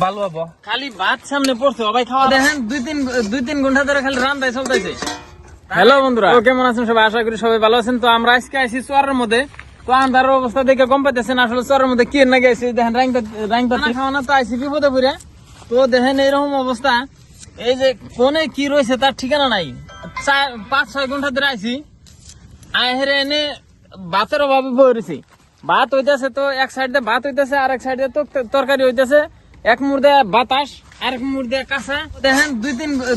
ভালো হবো। খালি ভাত সামনে পড়ছে সবাই খাওয়া দেখেন দুই তিন ঘন্টা ধরে খালি রান্নায় চলতেছে। হ্যালো বন্ধুরা, কেমন আছেন সবাই? আশা করি সবাই ভালো আছেন। তো আমরা আজকে আইছি চরের মধ্যে। তো আন্ধার অবস্থা দেখে কম পাইতেছেন, আসলে চরের মধ্যে কি না গেছি দেখেন রাইংটা খাওয়ানো তো আইসি বিপদে পুরে। তো দেখেন এইরকম অবস্থা, এই যে কোনে কি রয়েছে তার ঠিকানা নাই। 5-6 ঘন্টা ধরে আইসি আহেরে এনে ভাতের অভাবে পড়েছি। ভাত হইতেছে তো এক সাইড দিয়ে ভাত হইতেছে, আর এক সাইড দিয়ে তো তরকারি হইতেছে। এক মুর্দে বাতাস আর এক মুর্দে কাঁচা। দেখেন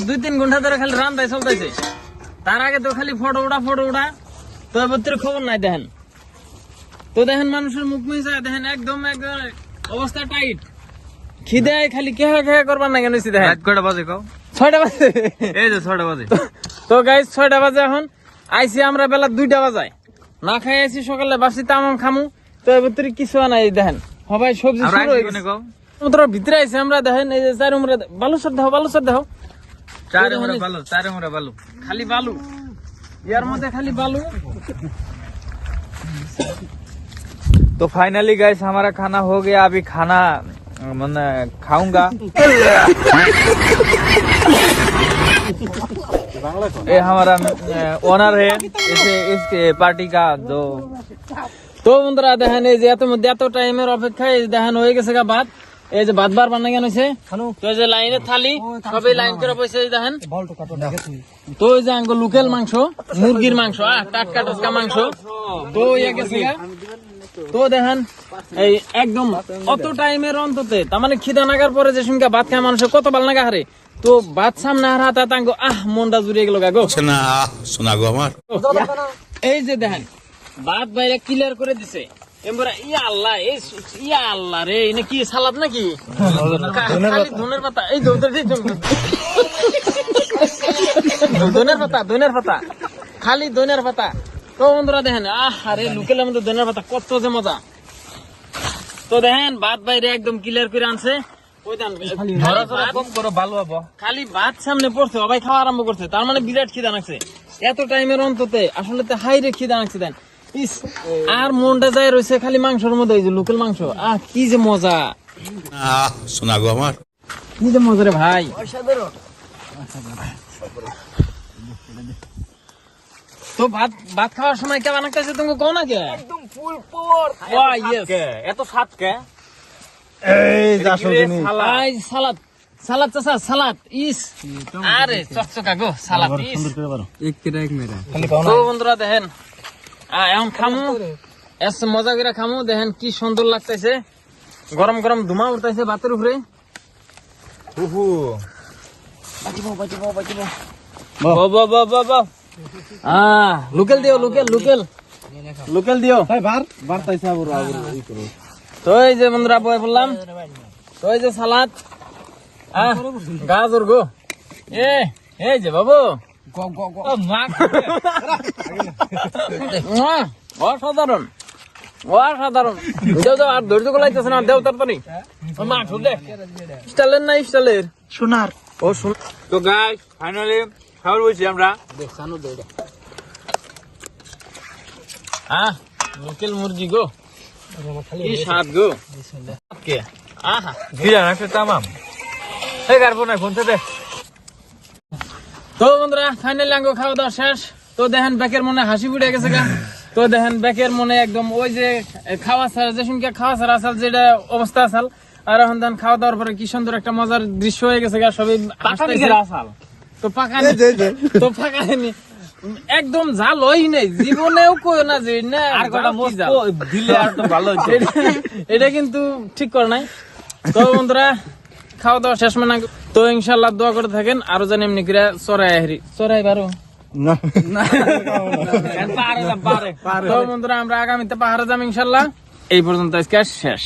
দুই তিন ঘন্টা ধরে খালি রান্নায় চলতেছে। তার আগে তো খালি ফটো উঠা তো এবার খবর নাই দেখেন। তো দেখেন মানুষের মুখ মিশা দেখেন একদম অবস্থা টাইট। খিদে খালি খেয়ে করবার না কেন দেখেন। কয়টা বাজে কাও? 6টা বাজে। এই যে 6টা বাজে। তো গাইস 6টা বাজে এখন আইসি আমরা বেলা 2টা বাজায় না খাই আইসি সকালে বাসি তামাম খামু। তো এবার কিছু নাই দেখেন সবাই সবজি শুরু হয়ে গেছে। সমুদ্র ভিতরে আইসি আমরা দেখেন এই যে চার উমরে বালুচর দেখো চারে মোরা বালু খালি বালু, ইয়ার মধ্যে খালি বালু। तो फाइनली गाइस हमारा खाना हो गया। अभी खाना मैं खाऊंगा। ये हमारा ओनर है इसके पार्टी का जो। তো বন্ধুরা দেখেন এই যে এত টাইমের অপেক্ষায় দেখেন হয়ে গেছে গা ভাত। এই যে ভাত বার বানাই গেছে। তো এই যে লাইনে থালি সবাই লাইন করে বসে দেখেন। তো এই যে আঙ্গ লোকাল মাংস, মুরগির মাংস, টাটকা মাংস। তো ইয়ে গেছে গা। তো দেখেন এই একদম অত টাইমের অন্ততে তার মানে খিদা নাগার পরে যে সঙ্গে ভাত খায় মানুষের কত ভালো লাগা হারে। তো ভাত সামনে আর হাতে তাঙ্গ মনটা জুড়িয়ে গেল গা গো। শোনা গো আমার। এই যে দেখেন ভাত বাইরে ক্লিয়ার করে দিছে। ইয়া আল্লাহ রে, এনে কি সালাদ নাকি? ধনের পাতা, এই ধনের পাতা খালি ধনের পাতা। তো বন্ধুরা দেখেন আরে লোকেলের মধ্যে ধনের পাতা কত যে মজা। তো দেখেন ভাত বাইরে একদম ক্লিয়ার করে আনছে। খালি ভাত সামনে পড়ছে সবাই খাওয়া আরম্ভ করছে, তার মানে বিরাট খিদা লাগছে এত টাইমের অন্ততে। আসলে হাইরে খিদা লাগছে দেন। আর মনটা যায় রয়েছে খালি মাংসের মধ্যে, এই যে লোকাল মাংস। কি যে মজা, শোনা গো আমার। কি যে মজা রে ভাই। তো ভাত খাওয়ার সময় কেমন লাগতেছে তুমি কও না কে? একদম ফুল পাওয়ার। এত স্বাদ কে? সালাদ চাচা সালাদ ইস আরে চকচকা গো সালাদ ইস। তো বন্ধুরা দেখেন এখন খামু, এত মজা করে খামু। দেখেন কি সুন্দর লাগতেছে, গরম গরম ধুমা উঠতেছে ভাতের উপরে। লোকেল দিও লোকেল দিও। তো এই যে বন্ধুরা বয়ে বললাম। তো এই যে সালাদ গাজর গো। এই যে বাবু অসাধারণ অসাধারণ। দেও আর ধৈর্য গোলাইতেছে না, দেও তাড়াতাড়ি। স্টাইলের না স্টাইলের সোনার ও সোনার। তো গাইস ফাইনালি খাবার বলছি আমরা। লোকাল মুরগি গো, কি স্বাদ গো। তামাম এই গারবো না ফোন দে। তো বন্ধুরা ফাইনালি আঙ্গ খাওয়া দাওয়া শেষ। তো দেখেন ব্যাকের মনে হাসি ফুটে গেছে গা। তো দেখেন ব্যাকের মনে একদম ওই যে খাওয়া ছাড়া যে সঙ্গে খাওয়া ছাড়া আসাল যেটা অবস্থা আসাল, আর এখন দেন খাওয়া দাওয়ার পরে কি সুন্দর একটা মজার দৃশ্য হয়ে গেছে গা। সবাই তো পাকানি একদম ঝাল হয় নাই জীবনেও কই না যে না আর কটা দিলে আর তো ভালো হচ্ছে। এটা কিন্তু ঠিক করে নাই। তো বন্ধুরা খাওয়া দাওয়া শেষ মানে। তো ইনশাল্লাহ দোয়া করে থাকেন আরো জানি এমনি করে চড়াই পারো না। তো বন্ধুরা আমরা আগামীতে পাহাড়ে যাবো ইনশাল্লাহ। এই পর্যন্ত আজকে শেষ।